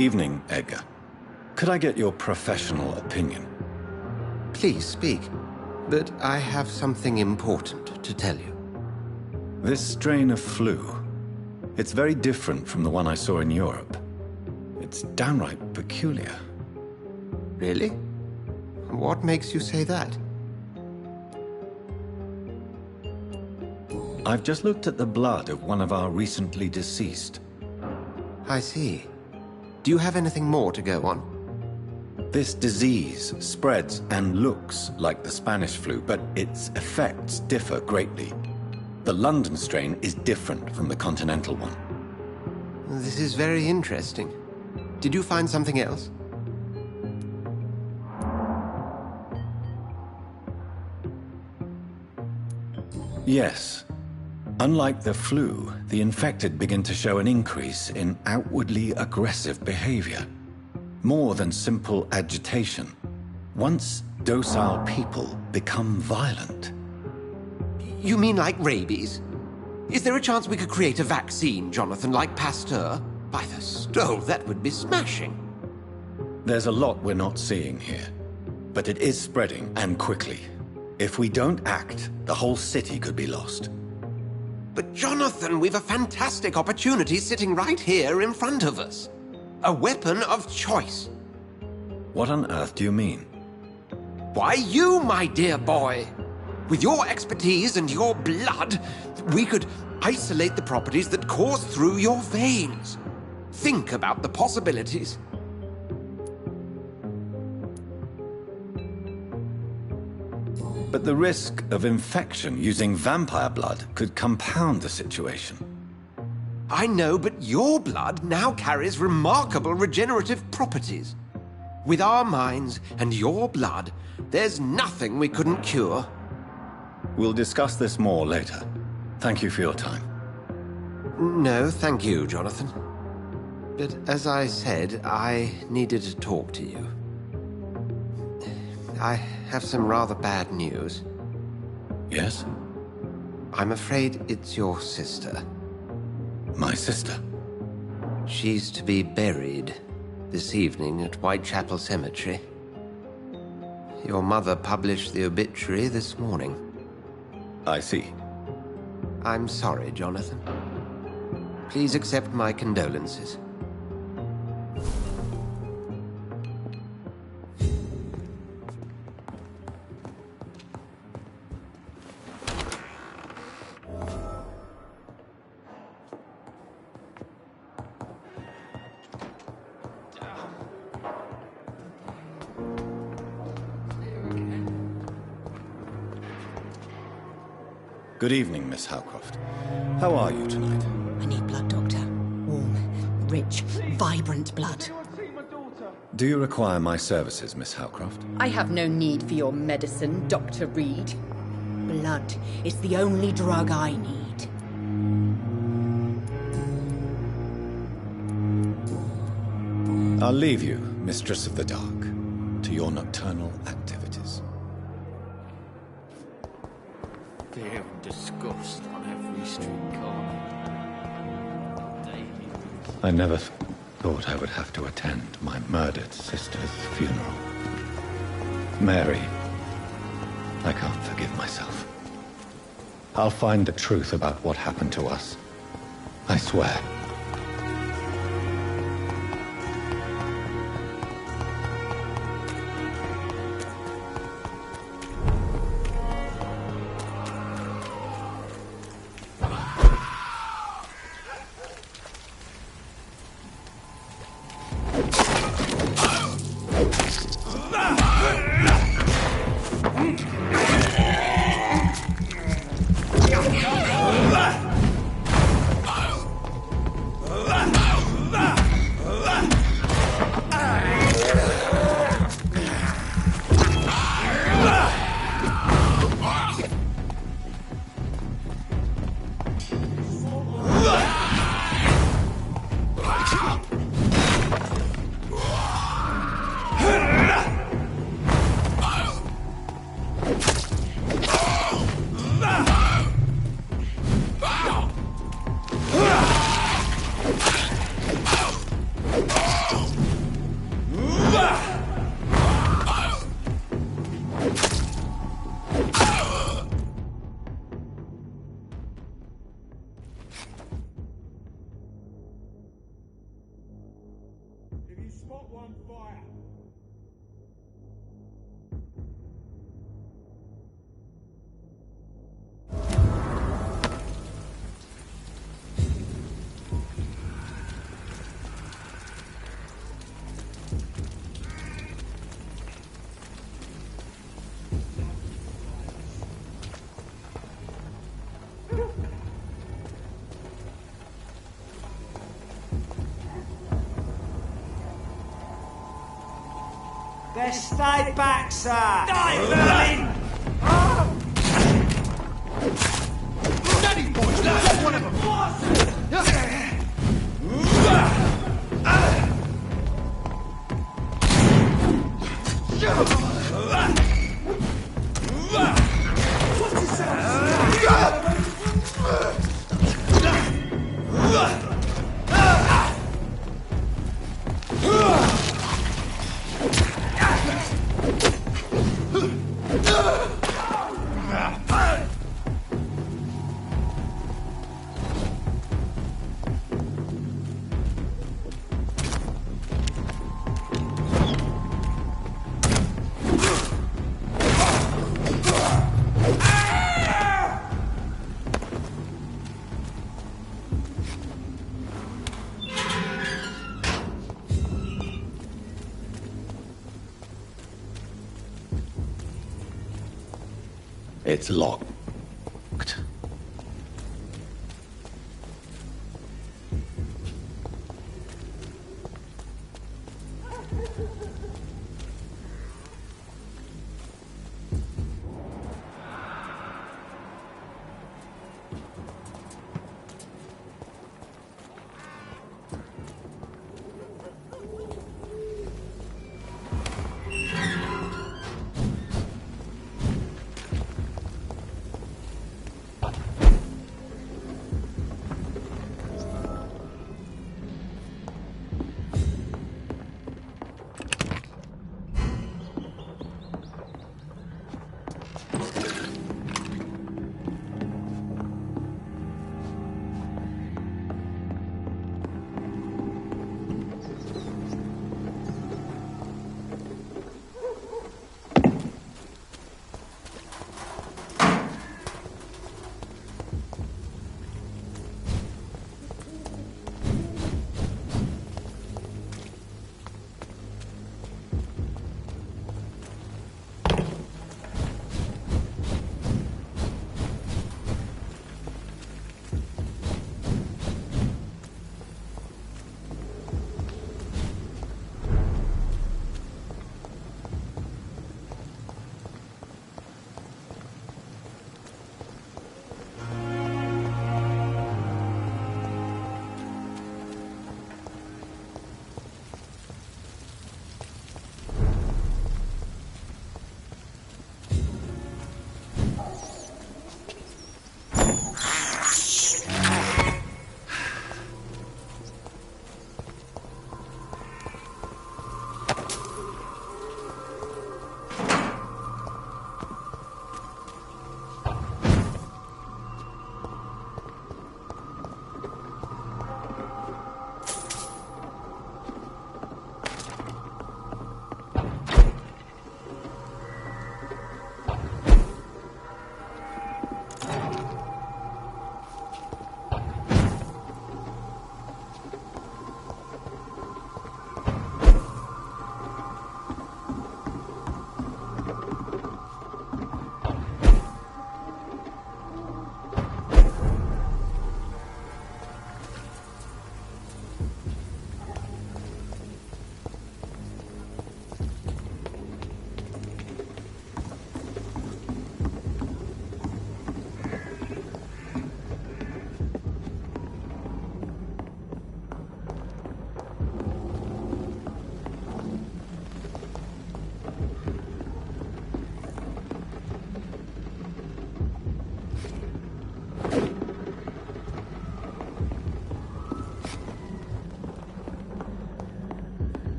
Evening, Edgar. Could I get your professional opinion? Please speak, but I have something important to tell you. This strain of flu, it's very different from the one I saw in Europe. It's downright peculiar. Really? What makes you say that? I've just looked at the blood of one of our recently deceased. I see. Do you have anything more to go on? This disease spreads and looks like the Spanish flu, but its effects differ greatly. The London strain is different from the continental one. This is very interesting. Did you find something else? Yes. Unlike the flu, the infected begin to show an increase in outwardly aggressive behavior. More than simple agitation. Once docile people become violent. You mean like rabies? Is there a chance we could create a vaccine, Jonathan, like Pasteur? By the stove, that would be smashing. There's a lot we're not seeing here. But it is spreading, and quickly. If we don't act, the whole city could be lost. But Jonathan, we've a fantastic opportunity sitting right here in front of us. A weapon of choice. What on earth do you mean? Why, you, my dear boy. With your expertise and your blood, we could isolate the properties that course through your veins. Think about the possibilities. But the risk of infection using vampire blood could compound the situation. I know, but your blood now carries remarkable regenerative properties. With our minds and your blood, there's nothing we couldn't cure. We'll discuss this more later. Thank you for your time. No, thank you, Jonathan. But as I said, I needed to talk to you. I have some rather bad news. Yes? I'm afraid it's your sister. My sister? She's to be buried this evening at Whitechapel Cemetery. Your mother published the obituary this morning. I see. I'm sorry, Jonathan. Please accept my condolences. Good evening, Miss Howcroft. How are you tonight? I need blood, Doctor. Warm, rich, vibrant blood. Do you require my services, Miss Howcroft? I have no need for your medicine, Dr. Reed. Blood is the only drug I need. I'll leave you, Mistress of the Dark, to your nocturnal activities. Fear and disgust on every street corner. I never thought I would have to attend my murdered sister's funeral. Mary, I can't forgive myself. I'll find the truth about what happened to us. I swear. spot one fire. Best stay back, sir! Die, vermin! Steady, boys! Get one of them! It's locked.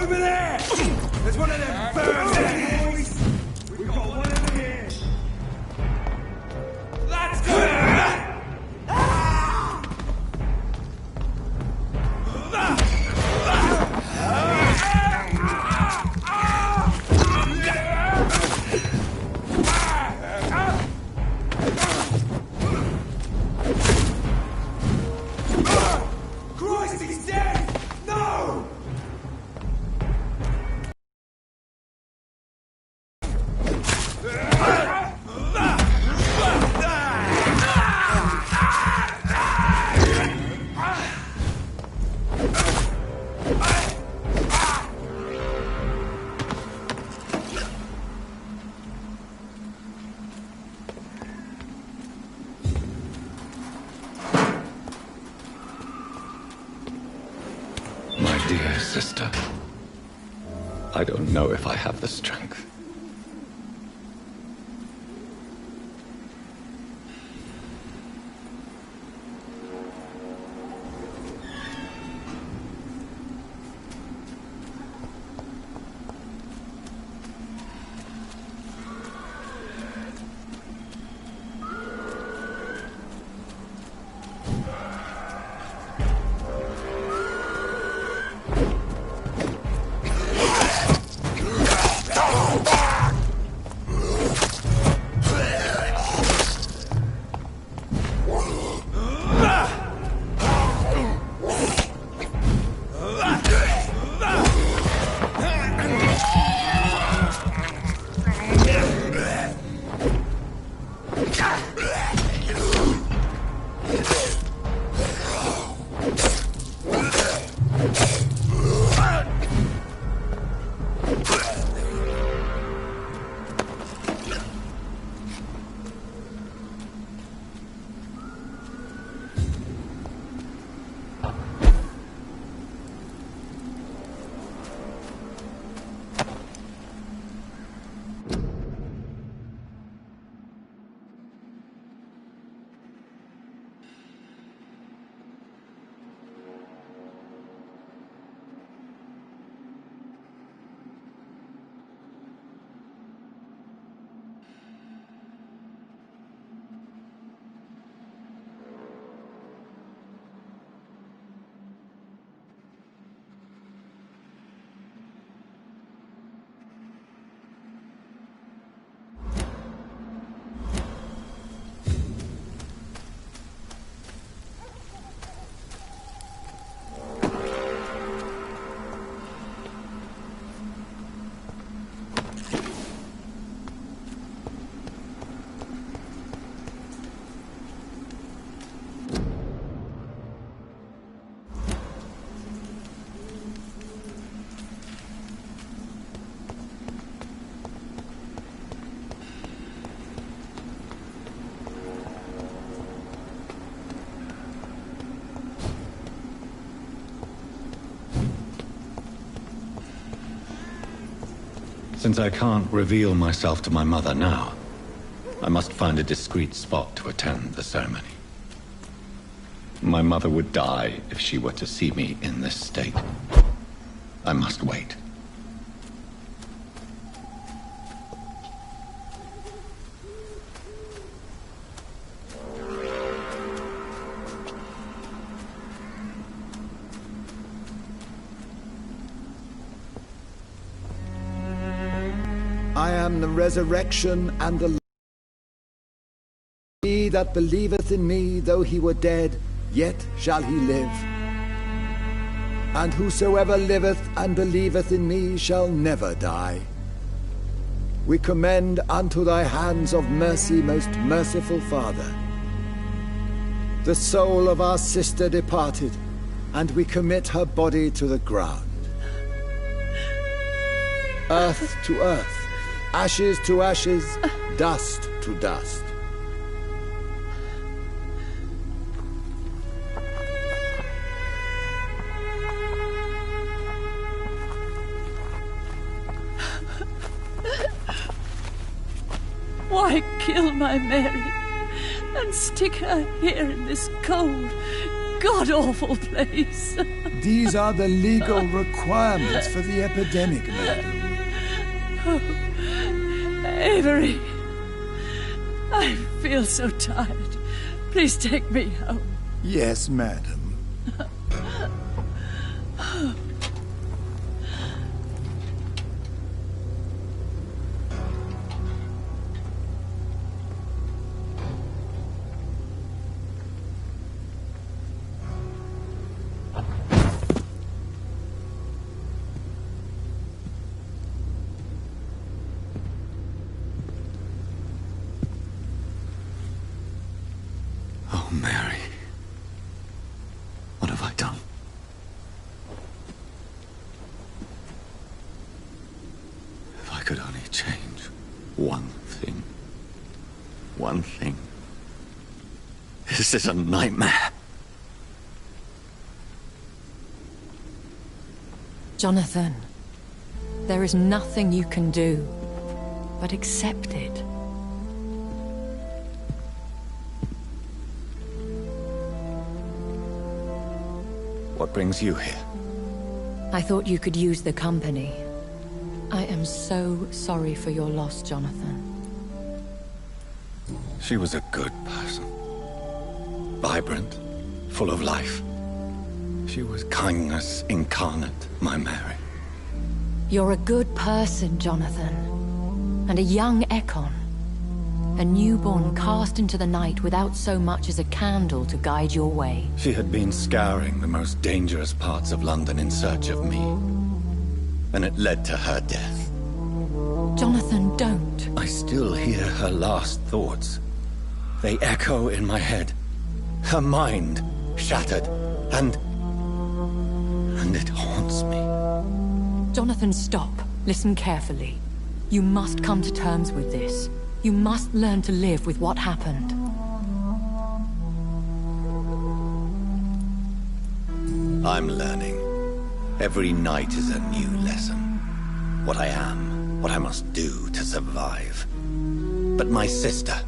Over there! There's one of them birds, boys! We've got one over here! That's good! Christ, he's dead! No! My dear sister, I don't know if I have the strength. Since I can't reveal myself to my mother now, I must find a discreet spot to attend the ceremony. My mother would die if she were to see me in this state. I must wait. I am the resurrection and the life. He that believeth in me, though he were dead, yet shall he live. And whosoever liveth and believeth in me shall never die. We commend unto thy hands of mercy, most merciful Father, the soul of our sister departed, and we commit her body to the ground. Earth to earth, ashes to ashes, dust to dust. Why kill my Mary and stick her here in this cold, god-awful place. These are the legal requirements for the epidemic, madam. Avery, I feel so tired. Please take me home. Yes, madam. Oh, Mary. What have I done? If I could only change one thing. One thing. This is a nightmare. Jonathan, there is nothing you can do but accept it. What brings you here? I thought you could use the company. I am so sorry for your loss, Jonathan. She was a good person. Vibrant, full of life. She was kindness incarnate, my Mary. You're a good person, Jonathan. And a young Ekon. A newborn cast into the night without so much as a candle to guide your way. She had been scouring the most dangerous parts of London in search of me. And it led to her death. Jonathan, don't. I still hear her last thoughts. They echo in my head. Her mind shattered, and it haunts me. Jonathan, stop. Listen carefully. You must come to terms with this. You must learn to live with what happened. I'm learning. Every night is a new lesson. What I am, what I must do to survive. But my sister,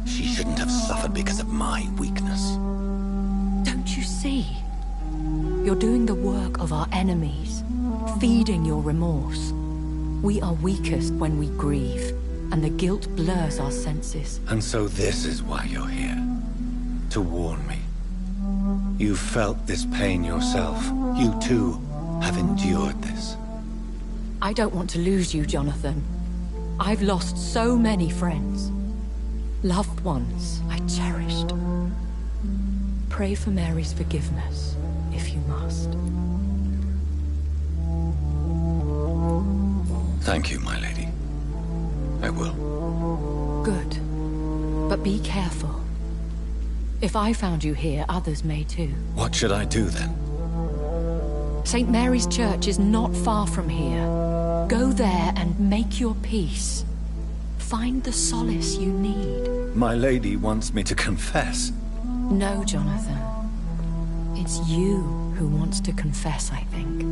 she shouldn't have suffered because of my weakness. Don't you see? You're doing the work of our enemies, feeding your remorse. We are weakest when we grieve, and the guilt blurs our senses. And so this is why you're here. To warn me. You felt this pain yourself. You too have endured this. I don't want to lose you, Jonathan. I've lost so many friends. Loved ones I cherished. Pray for Mary's forgiveness, if you must. Thank you, my lady. I will. Good. But be careful. If I found you here, others may too. What should I do then? St. Mary's Church is not far from here. Go there and make your peace. Find the solace you need. My lady wants me to confess. No, Jonathan. It's you who wants to confess, I think.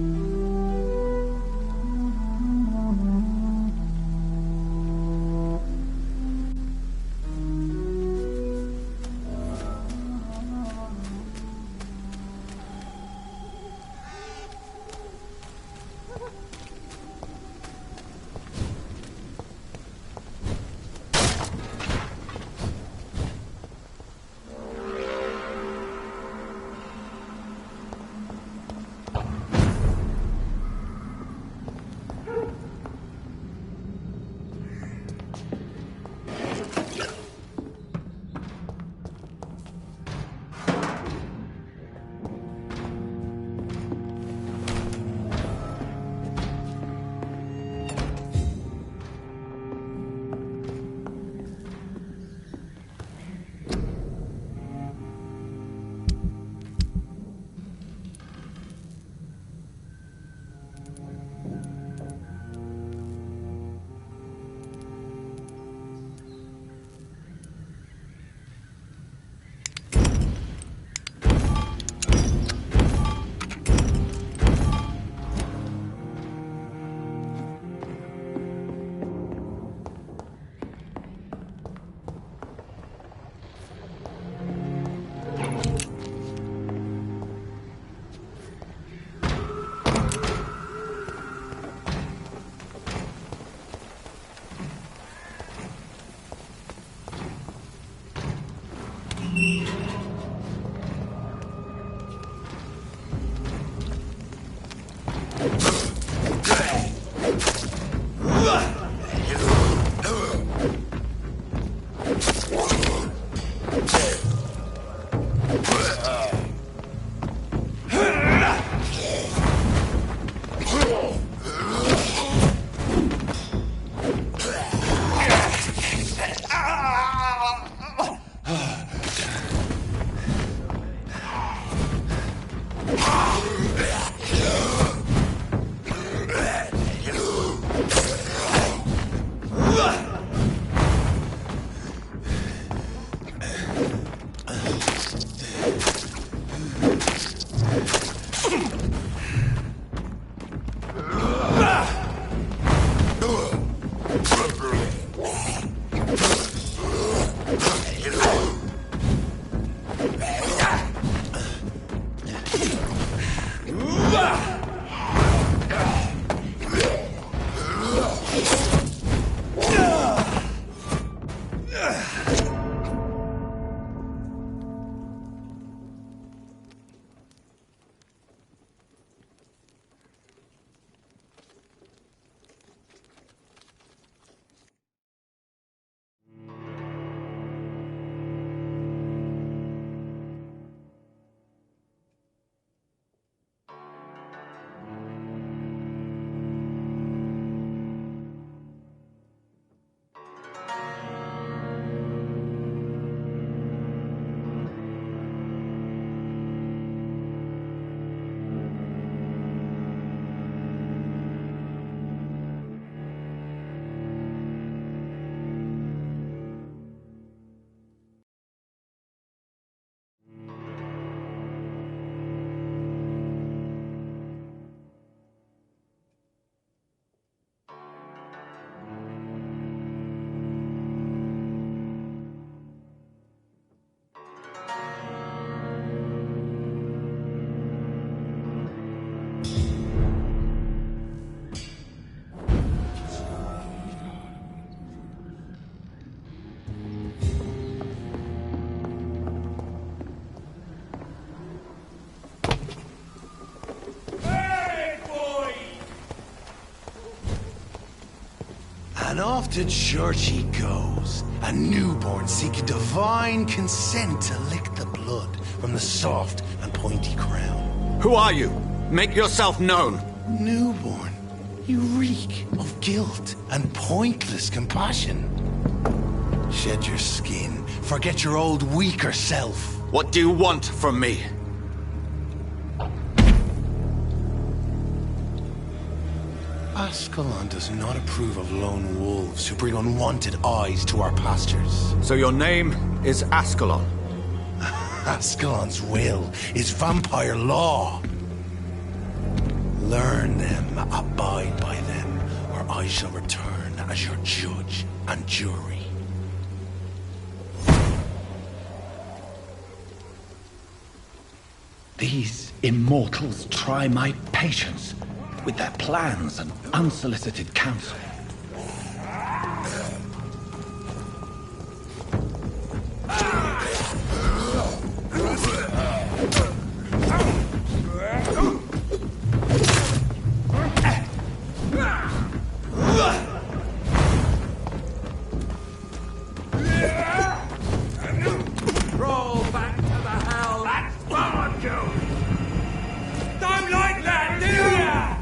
And off to church he goes, a newborn seeking divine consent to lick the blood from the soft and pointy crown. Who are you? Make yourself known. Newborn, you reek of guilt and pointless compassion. Shed your skin, forget your old weaker self. What do you want from me? Ascalon does not approve of lone wolves who bring unwanted eyes to our pastures. So your name is Ascalon? Ascalon's will is vampire law. Learn them, abide by them, or I shall return as your judge and jury. These immortals try my patience with their plans and unsolicited counsel. Roll back to the hell. That's what you. Don't like that, do ya?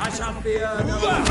I shall fear no one.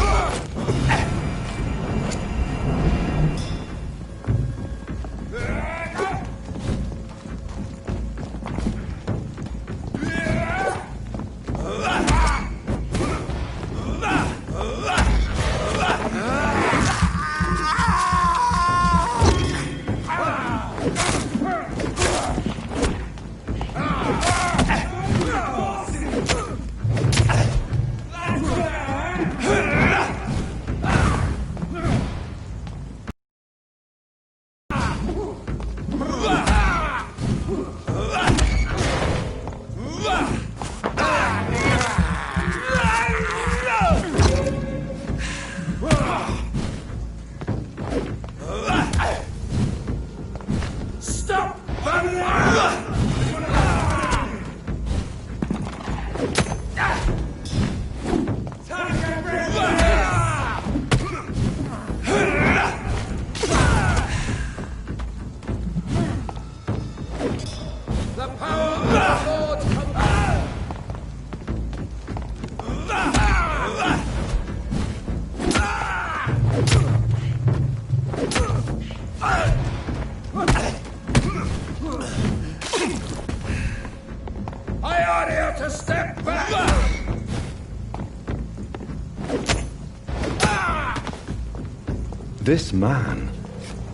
This man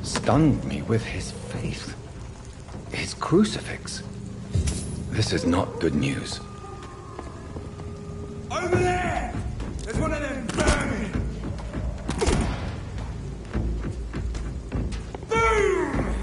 stunned me with his faith. His crucifix. This is not good news. Over there! There's one of them vermin! Boom!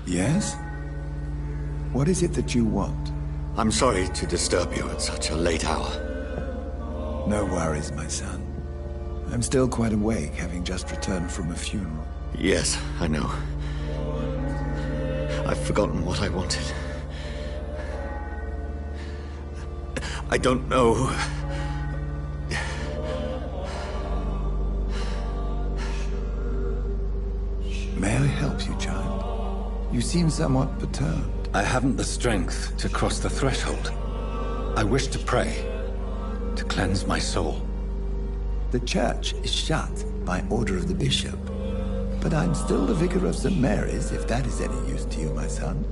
Yes? What is it that you want? I'm sorry to disturb you at such a late hour. No worries, my son. I'm still quite awake, having just returned from a funeral. Yes, I know. I've forgotten what I wanted. I don't know. May I help you, child? You seem somewhat perturbed. I haven't the strength to cross the threshold. I wish to pray, to cleanse my soul. The church is shut by order of the bishop. But I'm still the vicar of St. Mary's, if that is any use to you, my son.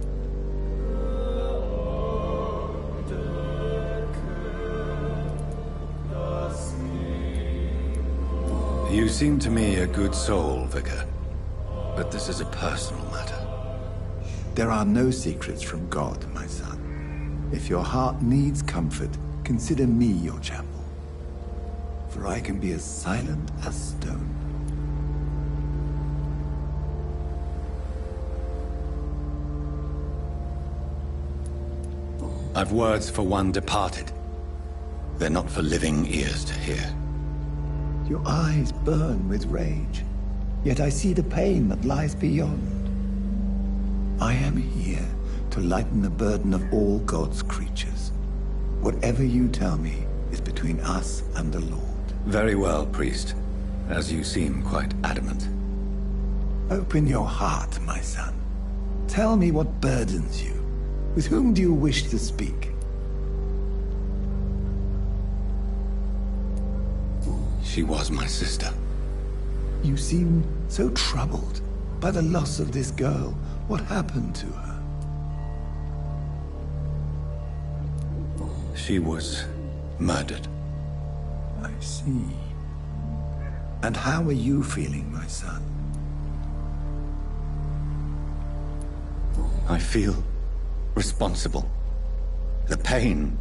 You seem to me a good soul, Vicar. But this is a personal matter. There are no secrets from God, my son. If your heart needs comfort, consider me your chapel. For I can be as silent as stone. I've words for one departed. They're not for living ears to hear. Your eyes burn with rage, yet I see the pain that lies beyond. I am here to lighten the burden of all God's creatures. Whatever you tell me is between us and the Lord. Very well, priest, as you seem quite adamant. Open your heart, my son. Tell me what burdens you. With whom do you wish to speak? She was my sister. You seem so troubled by the loss of this girl. What happened to her? She was murdered. I see. And how are you feeling, my son? I feel responsible. The pain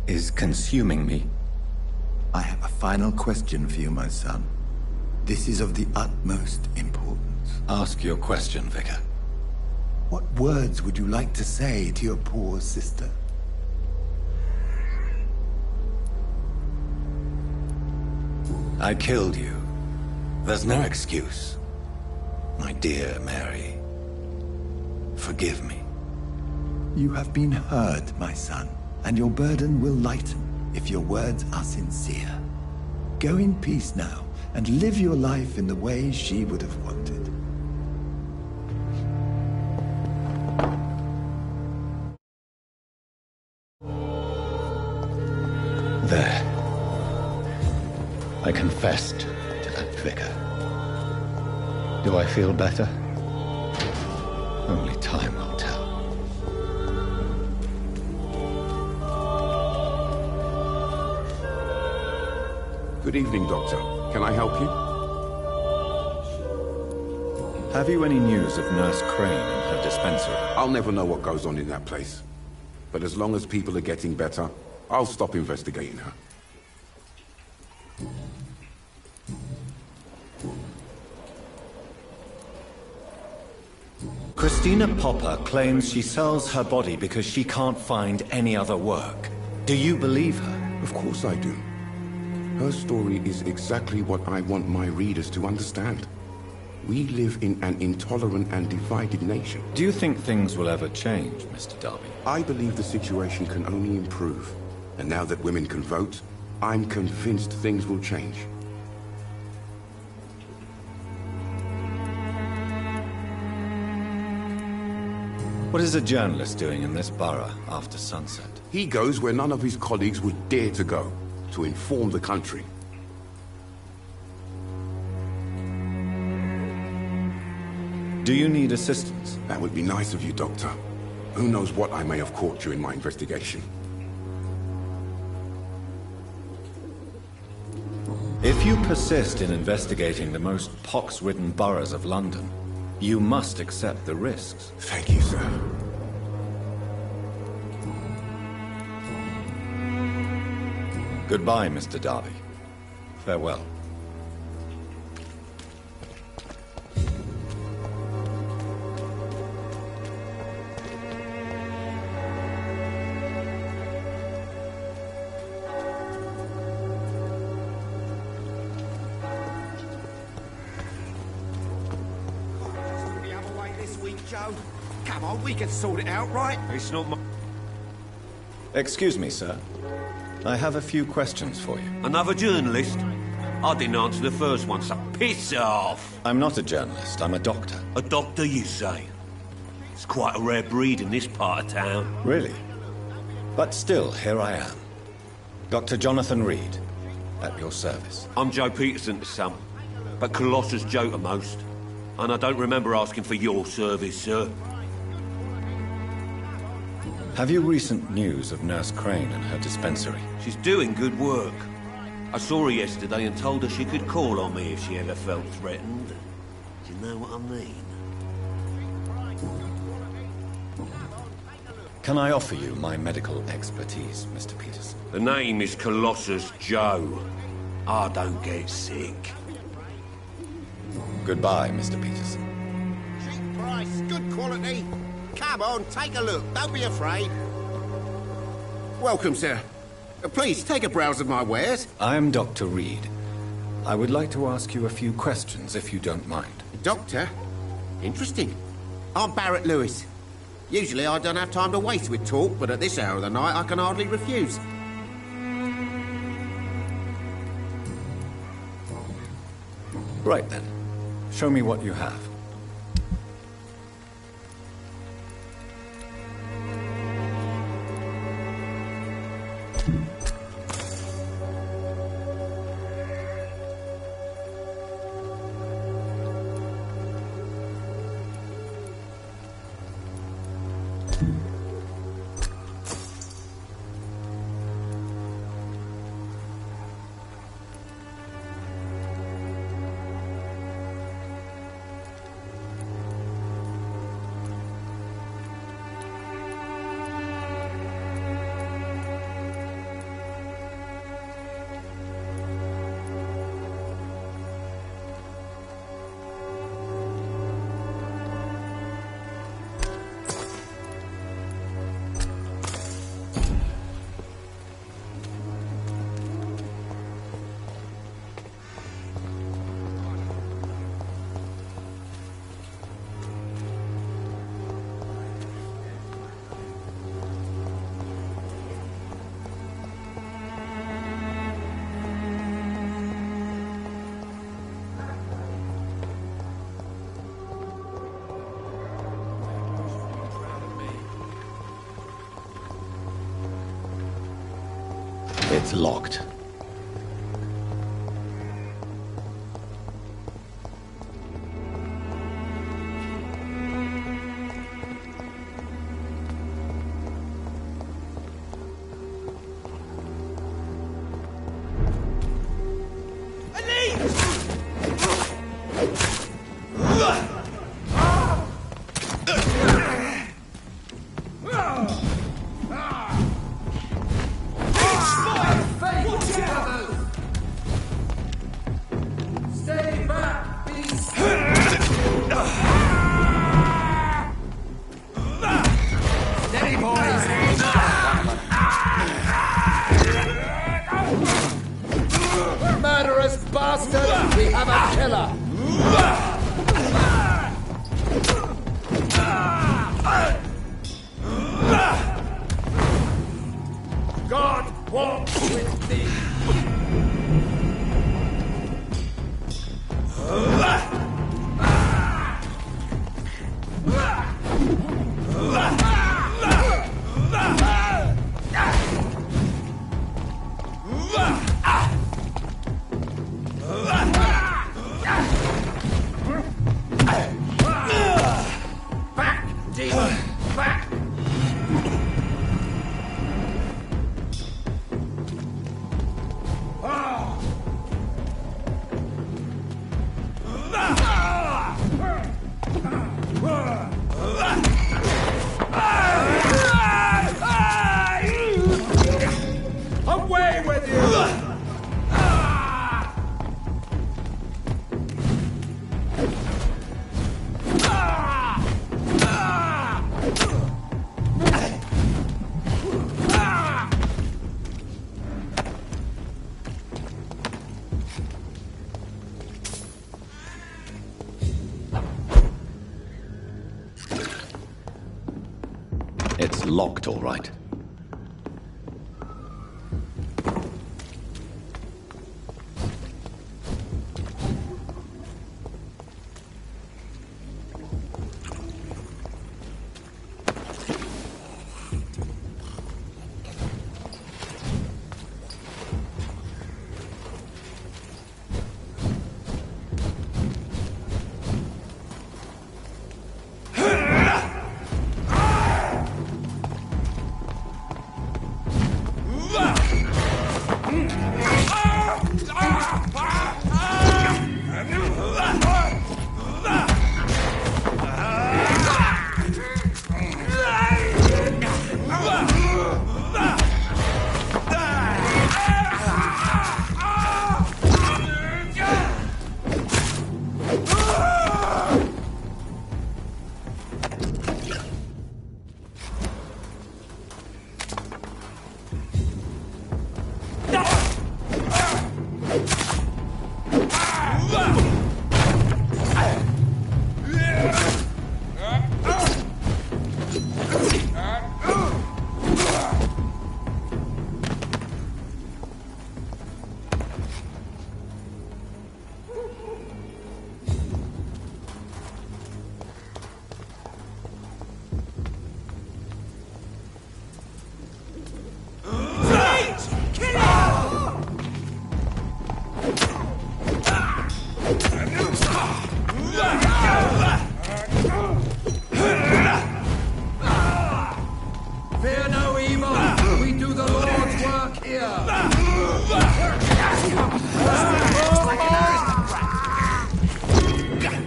is consuming me. I have a final question for you, my son. This is of the utmost importance. Ask your question, Vicar. What words would you like to say to your poor sister? I killed you. There's no excuse. My dear Mary, forgive me. You have been heard, my son, and your burden will lighten if your words are sincere. Go in peace now, and live your life in the way she would have wanted. There. I confessed to that vicar. Do I feel better? Only time will tell. Good evening, Doctor. Can I help you? Have you any news of Nurse Crane and her dispensary? I'll never know what goes on in that place. But as long as people are getting better, I'll stop investigating her. Christina Popper claims she sells her body because she can't find any other work. Do you believe her? Of course I do. Her story is exactly what I want my readers to understand. We live in an intolerant and divided nation. Do you think things will ever change, Mr. Darby? I believe the situation can only improve. And now that women can vote, I'm convinced things will change. What is a journalist doing in this borough after sunset? He goes where none of his colleagues would dare to go, to inform the country. Do you need assistance? That would be nice of you, Doctor. Who knows what I may have caught during my investigation. If you persist in investigating the most pox-ridden boroughs of London, you must accept the risks. Thank you, sir. Goodbye, Mr. Darby. Farewell. Come on, we can sort it out, right? It's not my... Excuse me, sir. I have a few questions for you. Another journalist? I didn't answer the first one, so piss off! I'm not a journalist, I'm a doctor. A doctor, you say? It's quite a rare breed in this part of town. Really? But still, here I am. Dr. Jonathan Reed, at your service. I'm Joe Peterson to some, but Colossus Joe to most. And I don't remember asking for your service, sir. Have you recent news of Nurse Crane and her dispensary? She's doing good work. I saw her yesterday and told her she could call on me if she ever felt threatened. Do you know what I mean? Can I offer you my medical expertise, Mr. Peterson? The name is Colossus Joe. I don't get sick. Goodbye, Mr. Peterson. Cheap price, good quality. Come on, take a look. Don't be afraid. Welcome, sir. Please, take a browse of my wares. I am Dr. Reed. I would like to ask you a few questions, if you don't mind. Doctor? Interesting. I'm Barrett Lewis. Usually I don't have time to waste with talk, but at this hour of the night I can hardly refuse. Right then. Show me what you have. It's locked. Watch killer! God walks with thee! Back, demon! Back! Away with you! It's locked, all right. Fear no evil! We do the Lord's work here!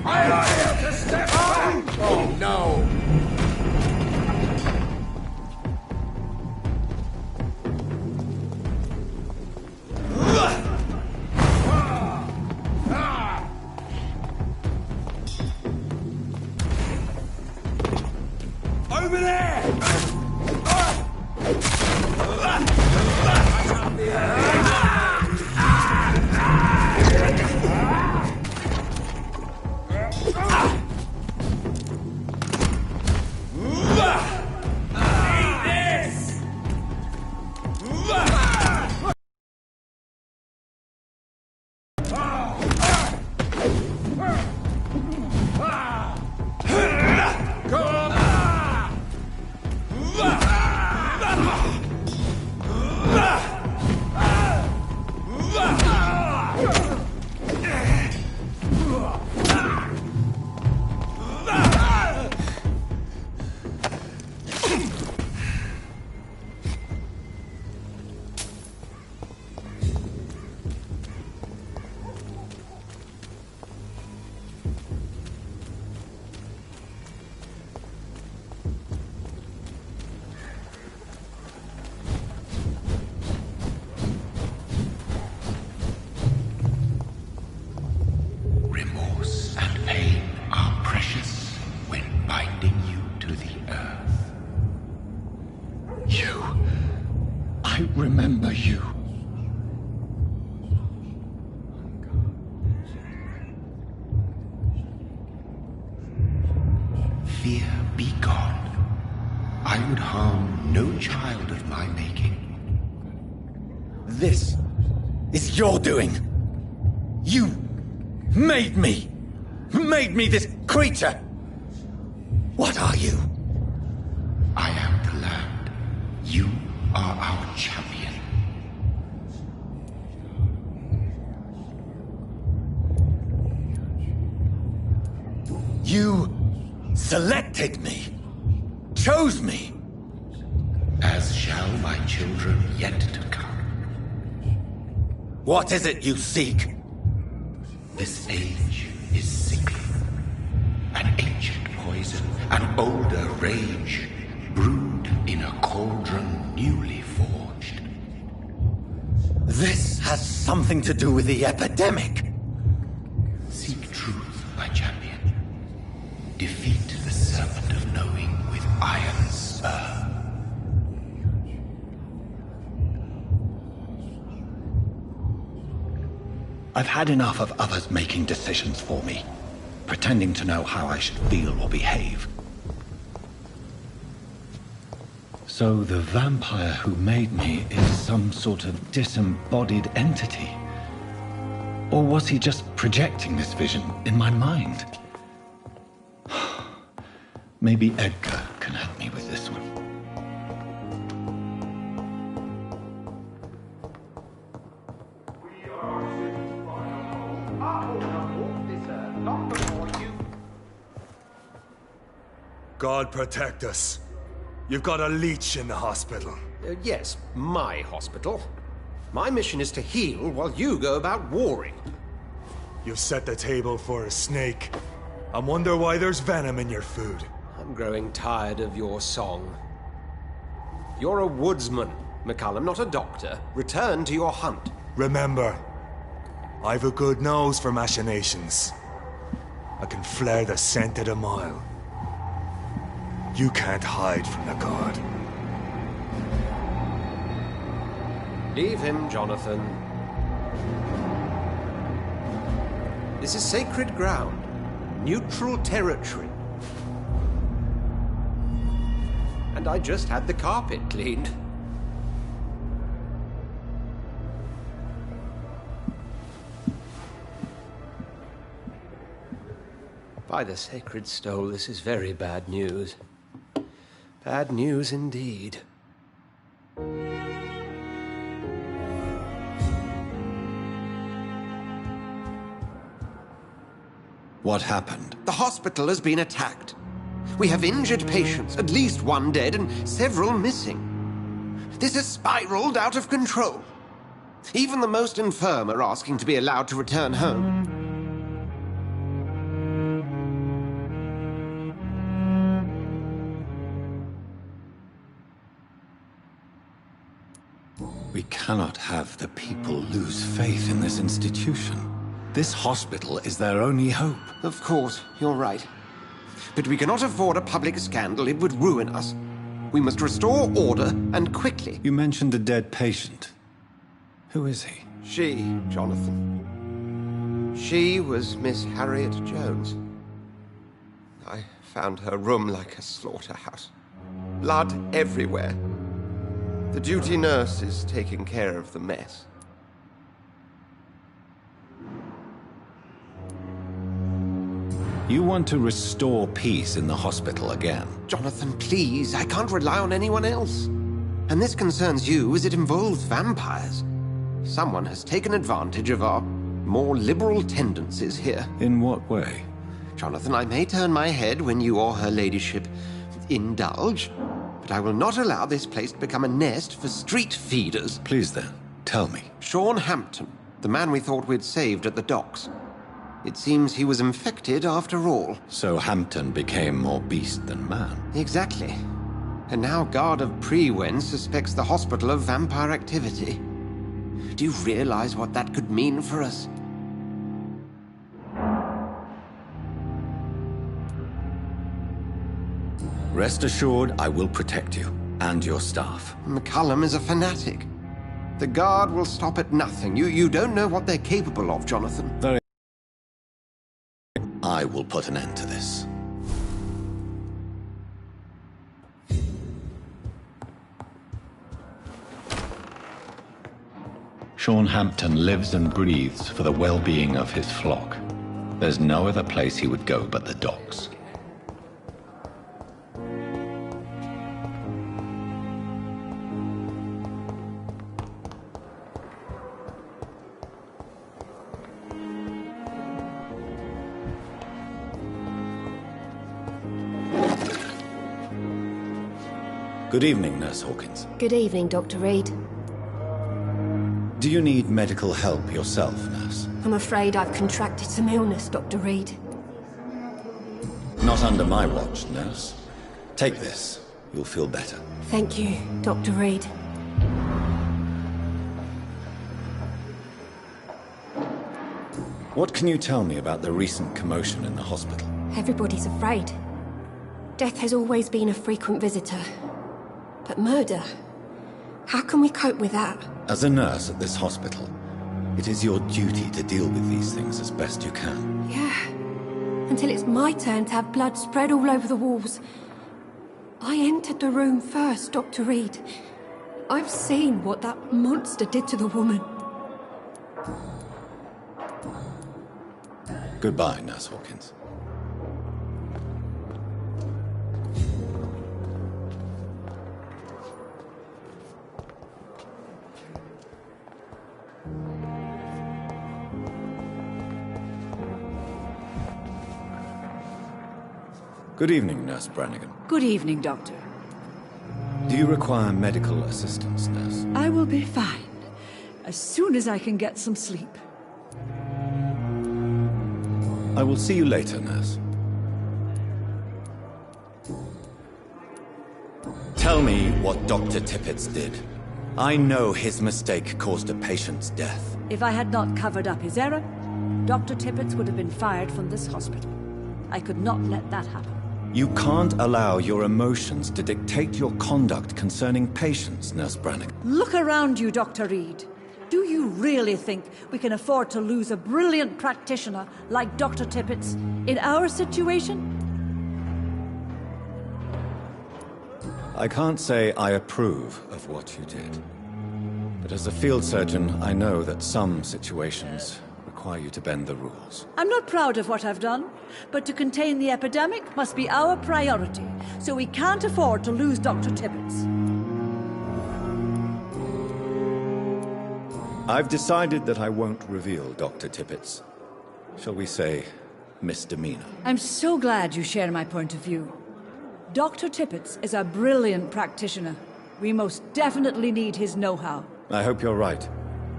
I are here to step back! Oh no! Over there! I remember you. I would harm no child of my making. This is your doing. You made me. Made me this creature. What are you? I am the land. You are our champion. You selected me. Chose me. As shall my children yet to come. What is it you seek? This age is sickly. An ancient poison, an older rage, brewed in a cauldron newly forged. This has something to do with the epidemic. Seek truth, my champion. Defeat the serpent of knowing with iron spur. I've had enough of others making decisions for me, pretending to know how I should feel or behave. So the vampire who made me is some sort of disembodied entity? Or was he just projecting this vision in my mind? Maybe Edgar can help me with this one. God protect us. You've got a leech in the hospital. Yes, my hospital. My mission is to heal while you go about warring. You've set the table for a snake. I wonder why there's venom in your food. I'm growing tired of your song. You're a woodsman, McCullum, not a doctor. Return to your hunt. Remember, I've a good nose for machinations. I can flare the scent at a mile. You can't hide from the god. Leave him, Jonathan. This is sacred ground. Neutral territory. And I just had the carpet cleaned. By the sacred stole, this is very bad news. Bad news indeed. What happened? The hospital has been attacked. We have injured patients, at least one dead and several missing. This has spiraled out of control. Even the most infirm are asking to be allowed to return home. We cannot have the people lose faith in this institution. This hospital is their only hope. Of course, you're right. But we cannot afford a public scandal. It would ruin us. We must restore order, and quickly. You mentioned a dead patient. Who is he? She, Jonathan. She was Miss Harriet Jones. I found her room like a slaughterhouse. Blood everywhere. The duty nurse is taking care of the mess. You want to restore peace in the hospital again? Jonathan, please. I can't rely on anyone else. And this concerns you as it involves vampires. Someone has taken advantage of our more liberal tendencies here. In what way? Jonathan, I may turn my head when you or her ladyship indulge, but I will not allow this place to become a nest for street feeders. Please then, tell me. Sean Hampton, the man we thought we'd saved at the docks. It seems he was infected after all. So Hampton became more beast than man. Exactly. And now Guard of Prewen suspects the hospital of vampire activity. Do you realize what that could mean for us? Rest assured, I will protect you and your staff. McCullum is a fanatic. The Guard will stop at nothing. You don't know what they're capable of, Jonathan. Very. I will put an end to this. Sean Hampton lives and breathes for the well-being of his flock. There's no other place he would go but the docks. Good evening, Nurse Hawkins. Good evening, Dr. Reed. Do you need medical help yourself, Nurse? I'm afraid I've contracted some illness, Dr. Reed. Not under my watch, Nurse. Take this. You'll feel better. Thank you, Dr. Reed. What can you tell me about the recent commotion in the hospital? Everybody's afraid. Death has always been a frequent visitor. But murder? How can we cope with that? As a nurse at this hospital, it is your duty to deal with these things as best you can. Yeah. Until it's my turn to have blood spread all over the walls. I entered the room first, Dr. Reed. I've seen what that monster did to the woman. Goodbye, Nurse Hawkins. Good evening, Nurse Brannigan. Good evening, Doctor. Do you require medical assistance, Nurse? I will be fine, as soon as I can get some sleep. I will see you later, Nurse. Tell me what Dr. Tippett did. I know his mistake caused a patient's death. If I had not covered up his error, Dr. Tippett would have been fired from this hospital. I could not let that happen. You can't allow your emotions to dictate your conduct concerning patients, Nurse Brannigan. Look around you, Dr. Reed. Do you really think we can afford to lose a brilliant practitioner like Dr. Tippett's in our situation? I can't say I approve of what you did. But as a field surgeon, I know that some situations require you to bend the rules. I'm not proud of what I've done, but to contain the epidemic must be our priority, so we can't afford to lose Dr. Tippett. I've decided that I won't reveal Dr. Tippett's, shall we say, misdemeanor. I'm so glad you share my point of view. Dr. Tippett is a brilliant practitioner. We most definitely need his know-how. I hope you're right.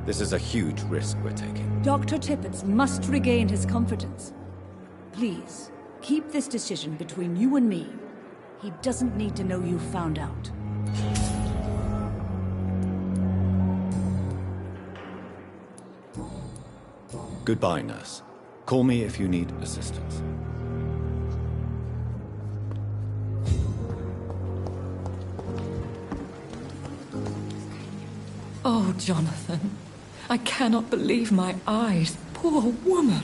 This is a huge risk we're taking. Dr. Tippett must regain his confidence. Please, keep this decision between you and me. He doesn't need to know you found out. Goodbye, nurse. Call me if you need assistance. Oh, Jonathan. I cannot believe my eyes. Poor woman.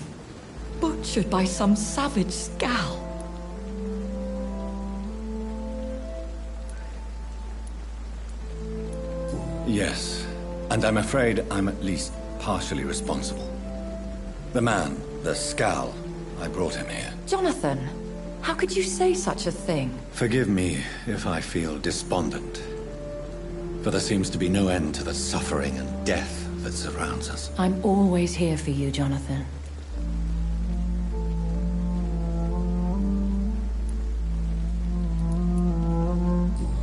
Butchered by some savage scowl. Yes, and I'm afraid I'm at least partially responsible. The man, the scowl, I brought him here. Jonathan, how could you say such a thing? Forgive me if I feel despondent. For there seems to be no end to the suffering and death that surrounds us. I'm always here for you, Jonathan.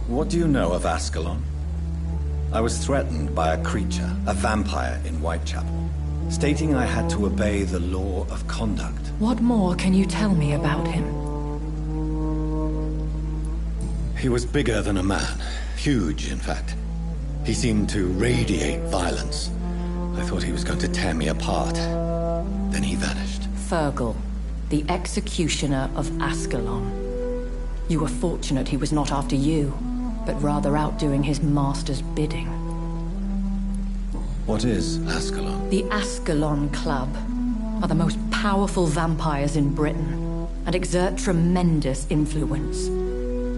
What do you know of Ascalon? I was threatened by a creature, a vampire in Whitechapel, stating I had to obey the law of conduct. What more can you tell me about him? He was bigger than a man. Huge, in fact. He seemed to radiate violence. I thought he was going to tear me apart. Then he vanished. Fergal, the executioner of Ascalon. You were fortunate he was not after you, but rather out doing his master's bidding. What is Ascalon? The Ascalon Club are the most powerful vampires in Britain and exert tremendous influence.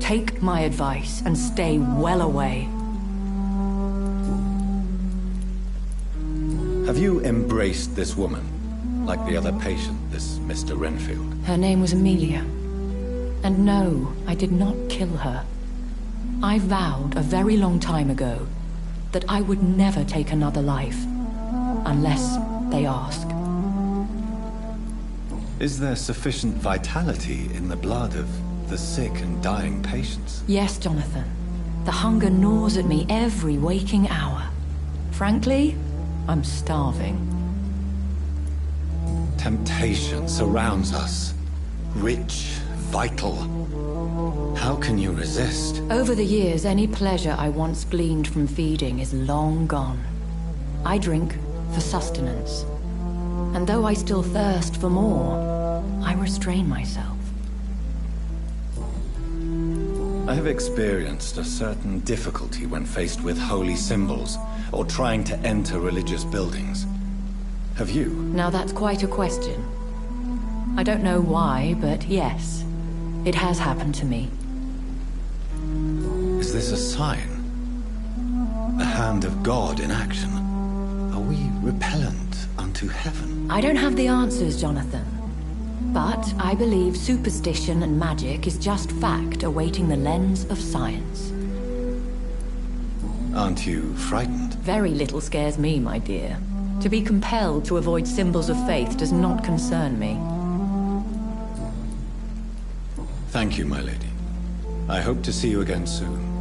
Take my advice and stay well away. Have you embraced this woman? Like the other patient, this Mr. Renfield? Her name was Amelia. And no, I did not kill her. I vowed a very long time ago that I would never take another life. Unless they ask. Is there sufficient vitality in the blood of the sick and dying patients? Yes, Jonathan. The hunger gnaws at me every waking hour. Frankly, I'm starving. Temptation surrounds us. Rich, vital. How can you resist? Over the years, any pleasure I once gleaned from feeding is long gone. I drink for sustenance. And though I still thirst for more, I restrain myself. I have experienced a certain difficulty when faced with holy symbols or trying to enter religious buildings. Have you? Now that's quite a question. I don't know why, but yes, it has happened to me. Is this a sign? The hand of God in action? Are we repellent unto heaven? I don't have the answers, Jonathan. But I believe superstition and magic is just fact awaiting the lens of science. Aren't you frightened? Very little scares me, my dear. To be compelled to avoid symbols of faith does not concern me. Thank you, my lady. I hope to see you again soon.